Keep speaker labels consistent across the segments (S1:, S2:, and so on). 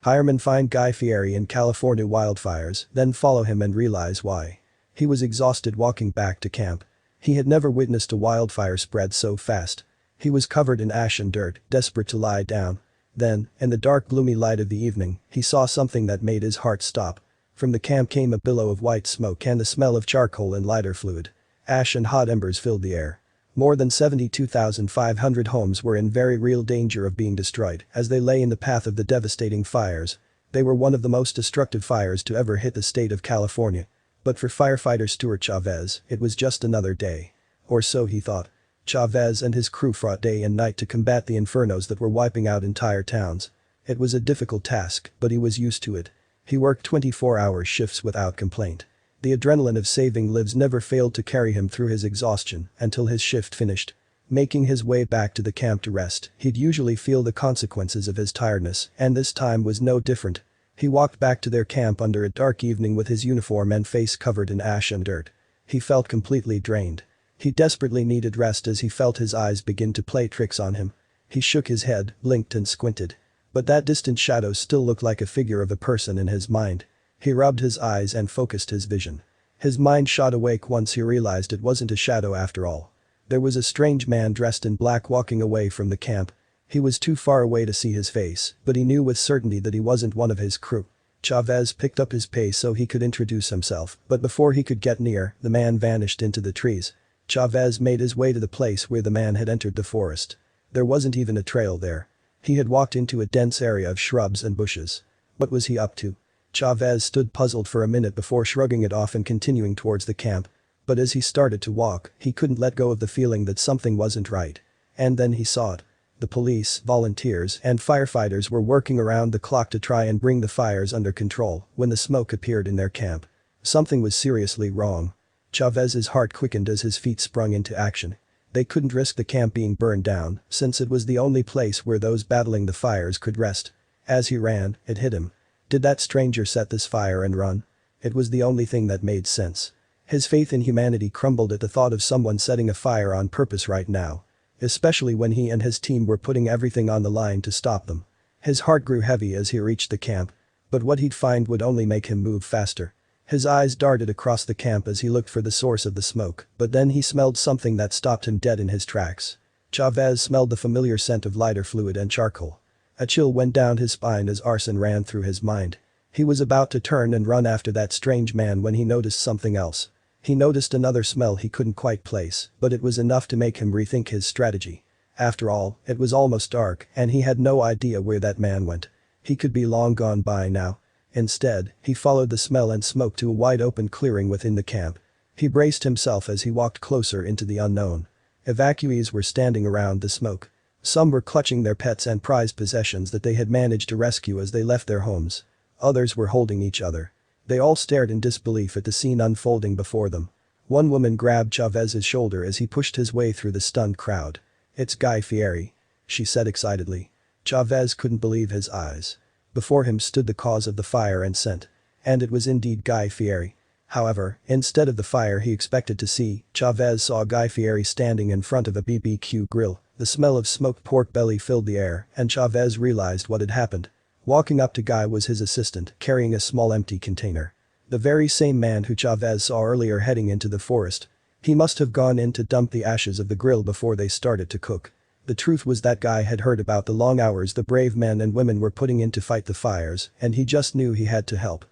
S1: Firemen find Guy Fieri in California wildfires, then follow him and realize why. He was exhausted walking back to camp. He had never witnessed a wildfire spread so fast. He was covered in ash and dirt, desperate to lie down. Then, in the dark gloomy light of the evening, he saw something that made his heart stop. From the camp came a billow of white smoke and the smell of charcoal and lighter fluid. Ash and hot embers filled the air. More than 72,500 homes were in very real danger of being destroyed as they lay in the path of the devastating fires. They were one of the most destructive fires to ever hit the state of California. But for firefighter Stuart Chavez, it was just another day. Or so he thought. Chavez and his crew fought day and night to combat the infernos that were wiping out entire towns. It was a difficult task, but he was used to it. He worked 24-hour shifts without complaint. The adrenaline of saving lives never failed to carry him through his exhaustion until his shift finished. Making his way back to the camp to rest, he'd usually feel the consequences of his tiredness, and this time was no different. He walked back to their camp under a dark evening with his uniform and face covered in ash and dirt. He felt completely drained. He desperately needed rest as he felt his eyes begin to play tricks on him. He shook his head, blinked and squinted. But that distant shadow still looked like a figure of a person in his mind. He rubbed his eyes and focused his vision. His mind shot awake once he realized it wasn't a shadow after all. There was a strange man dressed in black walking away from the camp. He was too far away to see his face, but he knew with certainty that he wasn't one of his crew. Chavez picked up his pace so he could introduce himself, but before he could get near, the man vanished into the trees. Chavez made his way to the place where the man had entered the forest. There wasn't even a trail there. He had walked into a dense area of shrubs and bushes. What was he up to? Chavez stood puzzled for a minute before shrugging it off and continuing towards the camp. But as he started to walk, he couldn't let go of the feeling that something wasn't right. And then he saw it. The police, volunteers, and firefighters were working around the clock to try and bring the fires under control when the smoke appeared in their camp. Something was seriously wrong. Chavez's heart quickened as his feet sprung into action. They couldn't risk the camp being burned down, since it was the only place where those battling the fires could rest. As he ran, it hit him. Did that stranger set this fire and run? It was the only thing that made sense. His faith in humanity crumbled at the thought of someone setting a fire on purpose right now. Especially when he and his team were putting everything on the line to stop them. His heart grew heavy as he reached the camp. But what he'd find would only make him move faster. His eyes darted across the camp as he looked for the source of the smoke, but then he smelled something that stopped him dead in his tracks. Chavez smelled the familiar scent of lighter fluid and charcoal. A chill went down his spine as arson ran through his mind. He was about to turn and run after that strange man when he noticed something else. He noticed another smell he couldn't quite place, but it was enough to make him rethink his strategy. After all, it was almost dark, and he had no idea where that man went. He could be long gone by now. Instead, he followed the smell and smoke to a wide-open clearing within the camp. He braced himself as he walked closer into the unknown. Evacuees were standing around the smoke. Some were clutching their pets and prized possessions that they had managed to rescue as they left their homes. Others were holding each other. They all stared in disbelief at the scene unfolding before them. One woman grabbed Chavez's shoulder as he pushed his way through the stunned crowd. "It's Guy Fieri," she said excitedly. Chavez couldn't believe his eyes. Before him stood the cause of the fire and scent. And it was indeed Guy Fieri. However, instead of the fire he expected to see, Chavez saw Guy Fieri standing in front of a BBQ grill. The smell of smoked pork belly filled the air, and Chavez realized what had happened. Walking up to Guy was his assistant, carrying a small empty container. The very same man who Chavez saw earlier heading into the forest. He must have gone in to dump the ashes of the grill before they started to cook. The truth was that Guy had heard about the long hours the brave men and women were putting in to fight the fires, and he just knew he had to help.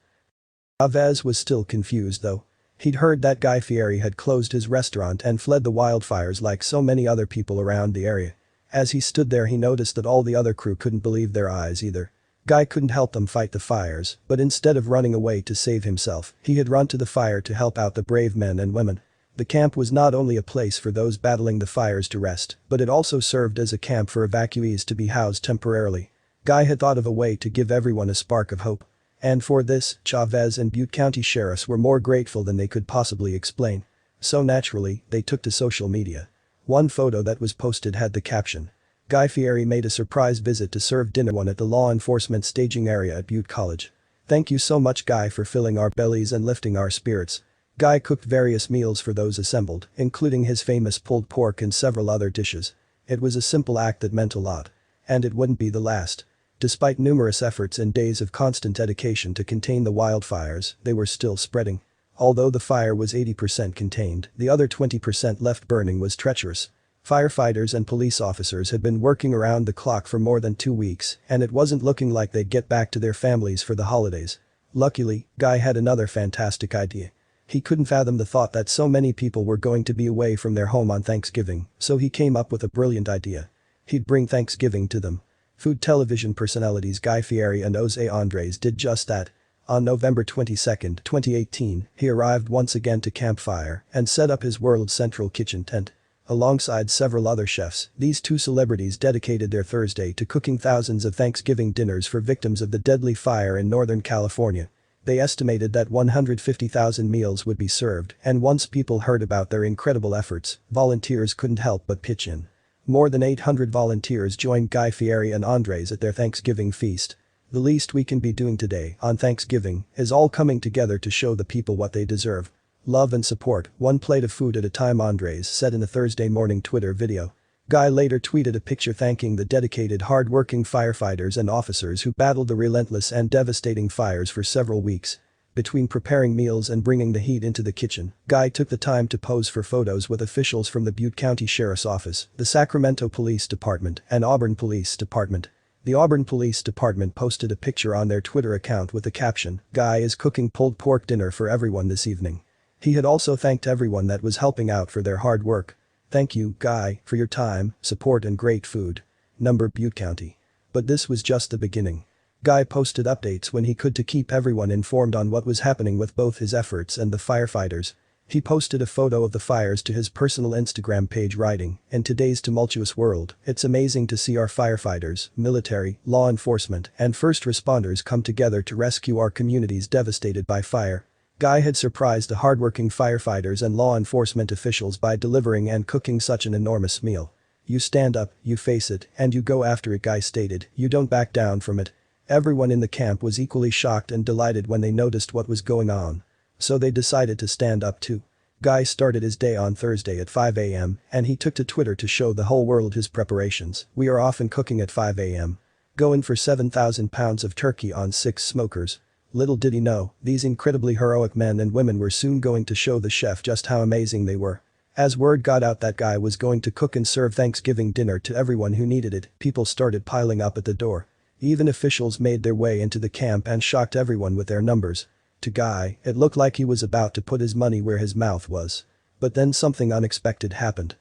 S1: Chavez was still confused though. He'd heard that Guy Fieri had closed his restaurant and fled the wildfires like so many other people around the area. As he stood there he noticed that all the other crew couldn't believe their eyes either. Guy couldn't help them fight the fires, but instead of running away to save himself, he had run to the fire to help out the brave men and women. The camp was not only a place for those battling the fires to rest, but it also served as a camp for evacuees to be housed temporarily. Guy had thought of a way to give everyone a spark of hope. And for this, Chavez and Butte County sheriffs were more grateful than they could possibly explain. So naturally, they took to social media. One photo that was posted had the caption, "Guy Fieri made a surprise visit to serve dinner one at the law enforcement staging area at Butte College. Thank you so much Guy for filling our bellies and lifting our spirits." Guy cooked various meals for those assembled, including his famous pulled pork and several other dishes. It was a simple act that meant a lot. And it wouldn't be the last. Despite numerous efforts and days of constant dedication to contain the wildfires, they were still spreading. Although the fire was 80% contained, the other 20% left burning was treacherous. Firefighters and police officers had been working around the clock for more than 2 weeks, and it wasn't looking like they'd get back to their families for the holidays. Luckily, Guy had another fantastic idea. He couldn't fathom the thought that so many people were going to be away from their home on Thanksgiving, so he came up with a brilliant idea. He'd bring Thanksgiving to them. Food television personalities Guy Fieri and Jose Andres did just that. On November 22, 2018, he arrived once again to Camp Fire and set up his world central kitchen tent. Alongside several other chefs, these two celebrities dedicated their Thursday to cooking thousands of Thanksgiving dinners for victims of the deadly fire in Northern California. They estimated that 150,000 meals would be served, and once people heard about their incredible efforts, volunteers couldn't help but pitch in. More than 800 volunteers joined Guy Fieri and Andres at their Thanksgiving feast. The least we can be doing today, on Thanksgiving, is all coming together to show the people what they deserve. Love and support, one plate of food at a time, Andres said in a Thursday morning Twitter video. Guy later tweeted a picture thanking the dedicated hard-working firefighters and officers who battled the relentless and devastating fires for several weeks. Between preparing meals and bringing the heat into the kitchen, Guy took the time to pose for photos with officials from the Butte County Sheriff's Office, the Sacramento Police Department, and Auburn Police Department. The Auburn Police Department posted a picture on their Twitter account with the caption, "Guy is cooking pulled pork dinner for everyone this evening." He had also thanked everyone that was helping out for their hard work. "Thank you, Guy, for your time, support and great food. Number Butte County." But this was just the beginning. Guy posted updates when he could to keep everyone informed on what was happening with both his efforts and the firefighters. He posted a photo of the fires to his personal Instagram page writing, "In today's tumultuous world, it's amazing to see our firefighters, military, law enforcement, and first responders come together to rescue our communities devastated by fire." Guy had surprised the hardworking firefighters and law enforcement officials by delivering and cooking such an enormous meal. "You stand up, you face it, and you go after it," Guy stated, "you don't back down from it." Everyone in the camp was equally shocked and delighted when they noticed what was going on. So they decided to stand up too. Guy started his day on Thursday at 5 a.m. and he took to Twitter to show the whole world his preparations. "We are often cooking at 5 a.m. Going for 7,000 pounds of turkey on 6 smokers." Little did he know, these incredibly heroic men and women were soon going to show the chef just how amazing they were. As word got out that Guy was going to cook and serve Thanksgiving dinner to everyone who needed it, people started piling up at the door. Even officials made their way into the camp and shocked everyone with their numbers. To Guy, it looked like he was about to put his money where his mouth was. But then something unexpected happened.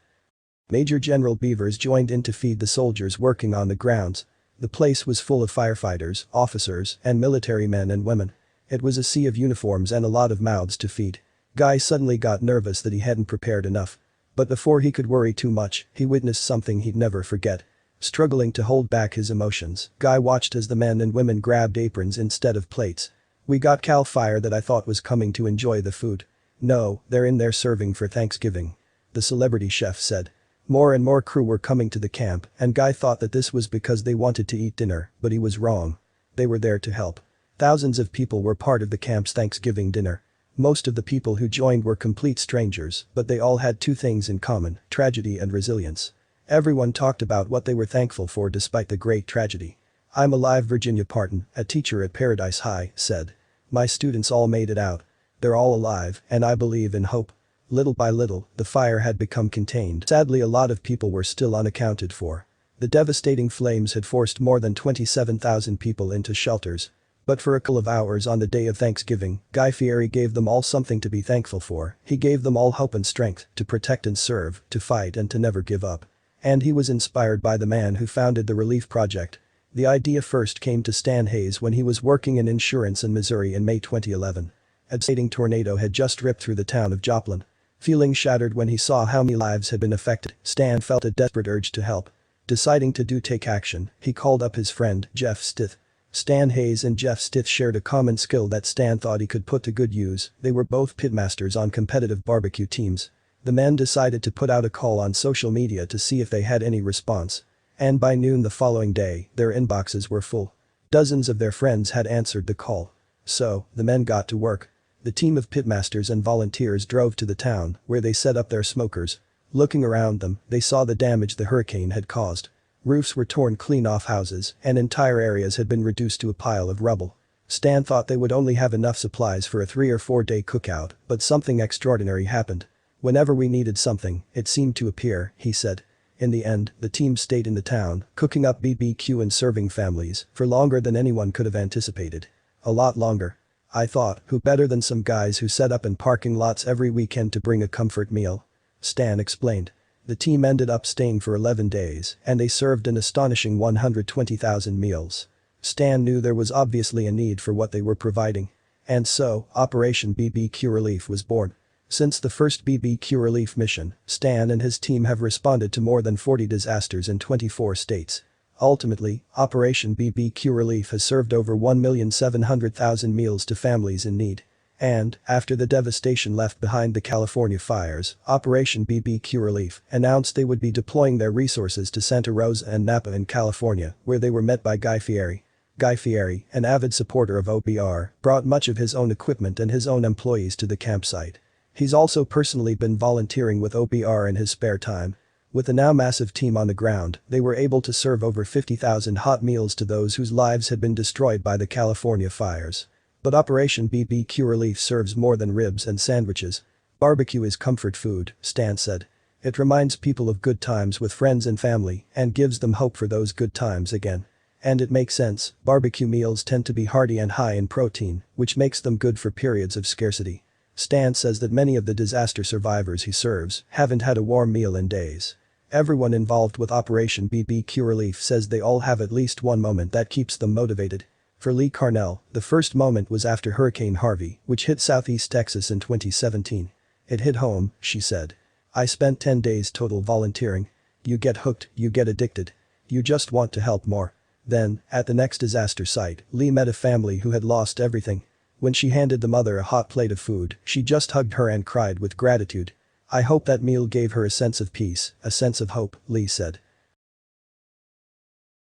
S1: Major General Beavers joined in to feed the soldiers working on the grounds. The place was full of firefighters, officers, and military men and women. It was a sea of uniforms and a lot of mouths to feed. Guy suddenly got nervous that he hadn't prepared enough. But before he could worry too much, he witnessed something he'd never forget. Struggling to hold back his emotions, Guy watched as the men and women grabbed aprons instead of plates. "We got Cal Fire that I thought was coming to enjoy the food. No, they're in there serving for Thanksgiving," the celebrity chef said. More and more crew were coming to the camp, and Guy thought that this was because they wanted to eat dinner, but he was wrong. They were there to help. Thousands of people were part of the camp's Thanksgiving dinner. Most of the people who joined were complete strangers, but they all had two things in common: tragedy and resilience. Everyone talked about what they were thankful for despite the great tragedy. "I'm alive," Virginia Parton, a teacher at Paradise High, said. "My students all made it out. They're all alive, and I believe in hope." Little by little, the fire had become contained. Sadly, a lot of people were still unaccounted for. The devastating flames had forced more than 27,000 people into shelters. But for a couple of hours on the day of Thanksgiving, Guy Fieri gave them all something to be thankful for. He gave them all hope and strength to protect and serve, to fight and to never give up. And he was inspired by the man who founded the Relief Project. The idea first came to Stan Hayes when he was working in insurance in Missouri in May 2011. A devastating tornado had just ripped through the town of Joplin. Feeling shattered when he saw how many lives had been affected, Stan felt a desperate urge to help. Deciding to take action, he called up his friend, Jeff Stith. Stan Hayes and Jeff Stith shared a common skill that Stan thought he could put to good use. They were both pitmasters on competitive barbecue teams. The men decided to put out a call on social media to see if they had any response. And by noon the following day, their inboxes were full. Dozens of their friends had answered the call. So, the men got to work. The team of pitmasters and volunteers drove to the town, where they set up their smokers. Looking around them, they saw the damage the hurricane had caused. Roofs were torn clean off houses, and entire areas had been reduced to a pile of rubble. Stan thought they would only have enough supplies for a 3 or 4 day cookout, but something extraordinary happened. Whenever we needed something, it seemed to appear, he said. In the end, the team stayed in the town, cooking up BBQ and serving families, for longer than anyone could have anticipated. A lot longer. I thought, who better than some guys who set up in parking lots every weekend to bring a comfort meal? Stan explained. The team ended up staying for 11 days, and they served an astonishing 120,000 meals. Stan knew there was obviously a need for what they were providing. And so, Operation BBQ Relief was born. Since the first BBQ Relief mission, Stan and his team have responded to more than 40 disasters in 24 states. Ultimately, Operation BBQ Relief has served over 1,700,000 meals to families in need. And, after the devastation left behind the California fires, Operation BBQ Relief announced they would be deploying their resources to Santa Rosa and Napa in California, where they were met by Guy Fieri. Guy Fieri, an avid supporter of OBR, brought much of his own equipment and his own employees to the campsite. He's also personally been volunteering with OBR in his spare time. With a now massive team on the ground, they were able to serve over 50,000 hot meals to those whose lives had been destroyed by the California fires. But Operation BBQ Relief serves more than ribs and sandwiches. Barbecue is comfort food, Stan said. It reminds people of good times with friends and family and gives them hope for those good times again. And it makes sense, barbecue meals tend to be hearty and high in protein, which makes them good for periods of scarcity. Stan says that many of the disaster survivors he serves haven't had a warm meal in days. Everyone involved with Operation BBQ Relief says they all have at least one moment that keeps them motivated. For Lee Carnell, the first moment was after Hurricane Harvey, which hit southeast Texas in 2017. It hit home, she said. I spent 10 days total volunteering. You get hooked, you get addicted. You just want to help more. Then, at the next disaster site, Lee met a family who had lost everything. When she handed the mother a hot plate of food, she just hugged her and cried with gratitude. I hope that meal gave her a sense of peace, a sense of hope, Lee said.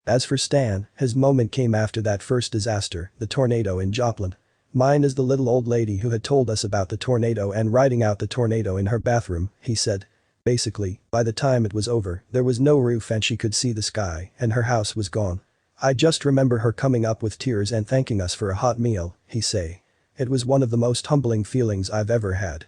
S1: As for Stan, his moment came after that first disaster, the tornado in Joplin. Mine is the little old lady who had told us about the tornado and riding out the tornado in her bathroom, he said. Basically, by the time it was over, there was no roof and she could see the sky, and her house was gone. I just remember her coming up with tears and thanking us for a hot meal, he say. It was one of the most humbling feelings I've ever had.